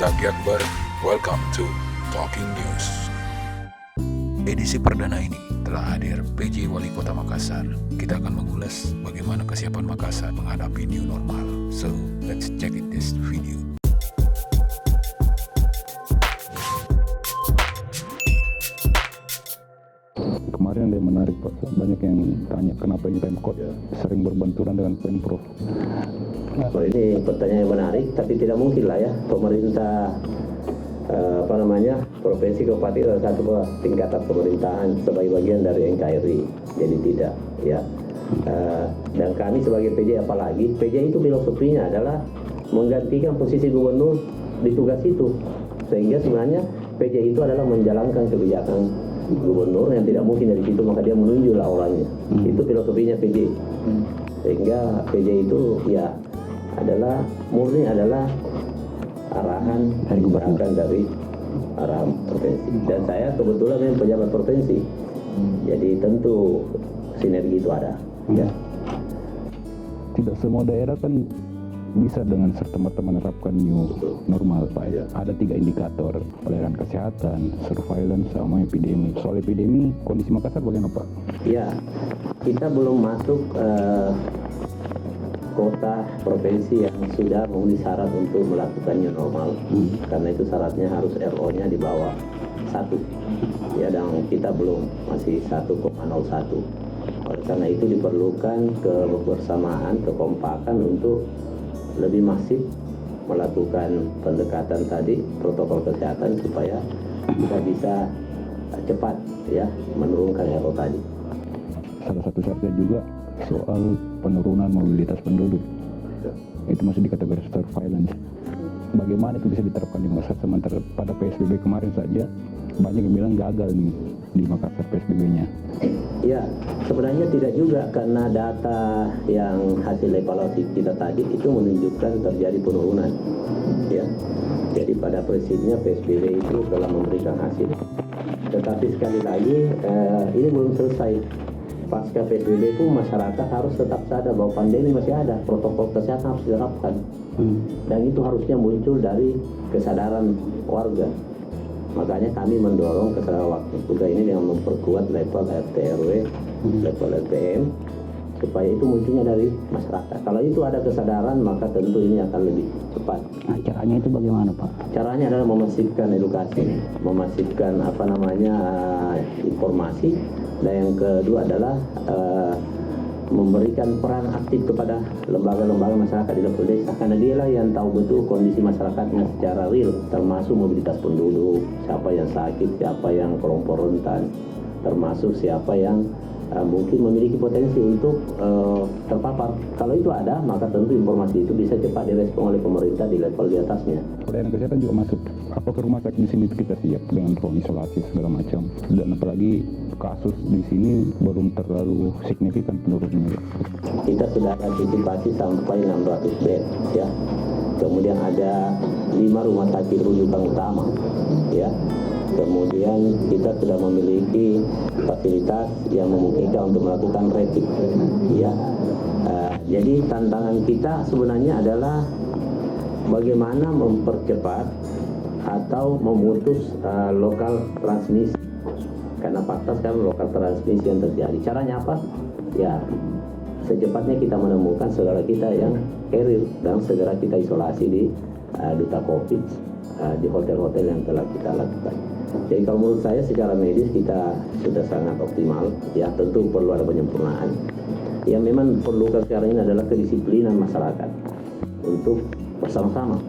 Zaki Akbar, welcome to Talking News. Edisi perdana ini telah hadir PJ Wali Kota Makassar. Kita akan mengulas bagaimana kesiapan Makassar menghadapi new normal. So, let's check it this video. Kemarin ada yang menarik Pak, banyak yang tanya kenapa ini Pemkot sering berbenturan dengan Pemprov. Oh, ini pertanyaan yang menarik, tapi tidak mungkin lah ya pemerintah provinsi kabupaten adalah satu tingkatan pemerintahan sebagai bagian dari NKRI, jadi tidak ya. Dan kami sebagai PJ, apalagi PJ itu filosofinya adalah menggantikan posisi gubernur di tugas itu, sehingga sebenarnya PJ itu adalah menjalankan kebijakan gubernur yang tidak mungkin dari situ, maka dia menunjuklah orangnya. Itu filosofinya PJ. Sehingga PJ itu ya adalah murni adalah arahan kebijakan dari arahan provinsi. Dan saya kebetulan memang pejabat provinsi, jadi tentu sinergi itu ada. Ya. Tidak semua daerah kan bisa dengan serta-merta menerapkan new normal Pak ya. Ada 3 indikator, pelayanan kesehatan, surveillance, sama epidemi. Soal epidemi, kondisi Makassar bagaimana Pak? Ya, kita belum masuk kota provinsi yang sudah memenuhi syarat untuk melakukan new normal. Karena itu syaratnya harus RO-nya di bawah 1. Ya, dan kita belum, masih 1,01. Oleh karena itu diperlukan kebersamaan, kekompakan untuk lebih masif melakukan pendekatan tadi, protokol kesehatan, supaya kita bisa cepat ya menurunkan RO tadi. Salah satu syaratnya juga soal penurunan mobilitas penduduk. Itu masih di kategori surveillance. Bagaimana itu bisa diterapkan di Makassar, sementara pada PSBB kemarin saja banyak yang bilang gagal nih di Makassar PSBB-nya. Ya, sebenarnya tidak juga, karena data yang hasil evaluasi kita tadi itu menunjukkan terjadi penurunan. Ya, jadi pada prinsipnya PSBB itu telah memberikan hasil. Tetapi sekali lagi ini belum selesai. Pasca PSBB itu masyarakat harus tetap sadar bahwa pandemi masih ada, protokol kesehatan harus diterapkan. Dan itu harusnya muncul dari kesadaran warga. Makanya kami mendorong kesadaran waktu juga ini dengan memperkuat level RT RW, level LPM, supaya itu munculnya dari masyarakat. Kalau itu ada kesadaran, maka tentu ini akan lebih cepat. Nah, caranya itu bagaimana Pak? Caranya adalah memasifkan edukasi, memasifkan informasi, dan yang kedua adalah memberikan peran aktif kepada lembaga-lembaga masyarakat di level desa, karena dialah yang tahu betul kondisi masyarakatnya secara real, termasuk mobilitas penduduk, siapa yang sakit, siapa yang kelompok rentan, termasuk siapa yang mungkin memiliki potensi untuk terpapar. Kalau itu ada, maka tentu informasi itu bisa cepat direspon oleh pemerintah di level di atasnya. Pelayanan kesehatan juga masuk. Apakah rumah sakit di sini kita siap dengan ruang isolasi segala macam? Dan apalagi kasus di sini belum terlalu signifikan penurunannya. Kita sudah antisipasi sampai 600 bed, ya. Kemudian ada 5 rumah sakit rujukan utama, ya. Kemudian kita sudah memiliki fasilitas yang memungkinkan untuk melakukan rapid, ya. Jadi tantangan kita sebenarnya adalah bagaimana mempercepat atau memutus lokal transmisi, karena fakta sekarang lokal transmisi yang terjadi. Caranya apa? Ya, secepatnya kita menemukan saudara kita yang eril dan segera kita isolasi di duta COVID, di hotel-hotel yang telah kita lakukan. Jadi kalau menurut saya secara medis kita sudah sangat optimal. Ya, tentu perlu ada penyempurnaan. Yang memang perlu sekarang ini adalah kedisiplinan masyarakat untuk bersama-sama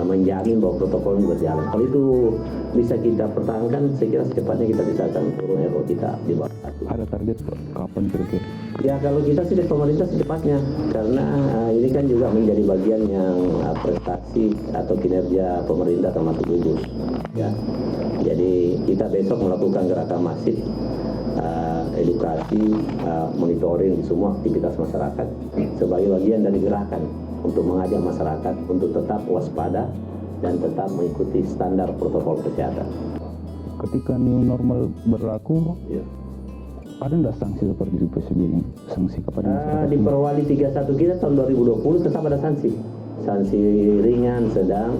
menjamin bahwa protokol ini berjalan. Kalau itu bisa kita pertahankan, saya kira secepatnya kita bisa akan turun RO kita di bawah 1. Ada target kapan kira-kira? Ya, kalau kita sih dari pemerintah secepatnya, karena ini kan juga menjadi bagian yang prestasi atau kinerja pemerintah termasuk gugus. Ya, jadi kita besok melakukan gerakan masif, edukasi, monitoring semua aktivitas masyarakat sebagai bagian dari gerakan untuk mengajak masyarakat untuk tetap waspada dan tetap mengikuti standar protokol kesehatan. Ketika new normal berlaku, Ya. ada nggak sanksi seperti di PSBB ini? Sanksi kepada masyarakat? Di Perwali 31 kita tahun 2020 tetap ada sanksi. sanksi ringan, sedang,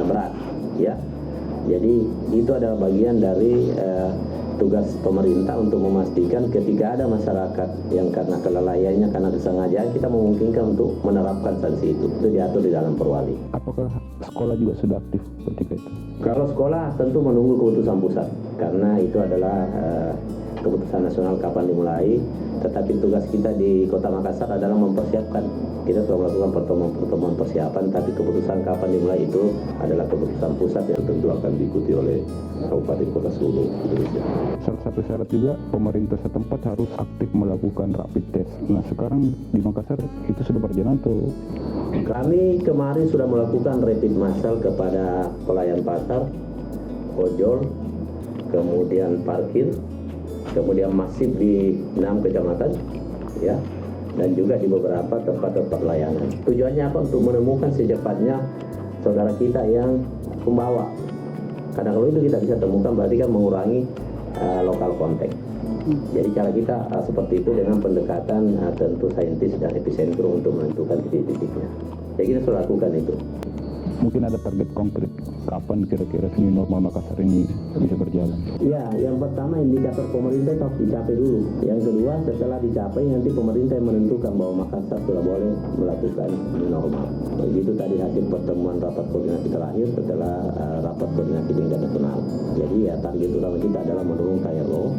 berat, ya. Jadi itu adalah bagian dari tugas pemerintah untuk memastikan ketika ada masyarakat yang karena kelalaiannya, karena kesengajaan, kita memungkinkan untuk menerapkan sanksi itu diatur di dalam perwali. Apakah sekolah juga sudah aktif ketika itu? Kalau sekolah tentu menunggu keputusan pusat, karena itu adalah keputusan nasional kapan dimulai. Tetapi tugas kita di Kota Makassar adalah mempersiapkan. Kita sudah melakukan pertemuan persiapan, tapi keputusan kapan dimulai itu adalah keputusan pusat yang tentu akan diikuti oleh kabupaten kota seluruh Indonesia. Salah satu syarat juga pemerintah setempat harus aktif melakukan rapid test. Nah sekarang di Makassar itu sudah berjalan tuh. Kami kemarin sudah melakukan rapid massal kepada pelayan pasar, ojol, kemudian parkir, kemudian masif di 6 kecamatan, ya, dan juga di beberapa tempat-tempat layanan. Tujuannya apa? Untuk menemukan secepatnya saudara kita yang pembawa. Karena kalau itu kita bisa temukan, berarti kan mengurangi lokal kontak. Jadi cara kita seperti itu dengan pendekatan tentu saintis dan epicentrum untuk menentukan titik-titiknya. Jadi kita sudah lakukan itu. Mungkin ada target konkret kapan kira-kira new normal Makassar ini bisa berjalan? Ya, yang pertama indikator pemerintah harus dicapai dulu. Yang kedua, setelah dicapai nanti pemerintah yang menentukan bahwa Makassar sudah boleh melakukan new normal. Begitu tadi hasil pertemuan rapat koordinasi terakhir setelah rapat koordinasi tingkat nasional. Jadi ya target utama kita adalah menurunkan KRO,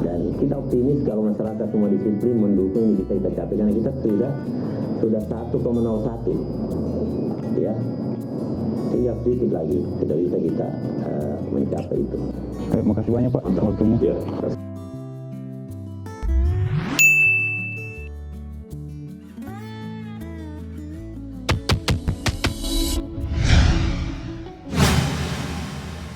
dan kita optimis kalau masyarakat semua disiplin mendukung ini bisa kita capai, karena kita sudah 1,01, ya. Tinggal sedikit lagi sudah bisa kita mencapai itu. Makasih banyak Pak waktunya. Ya,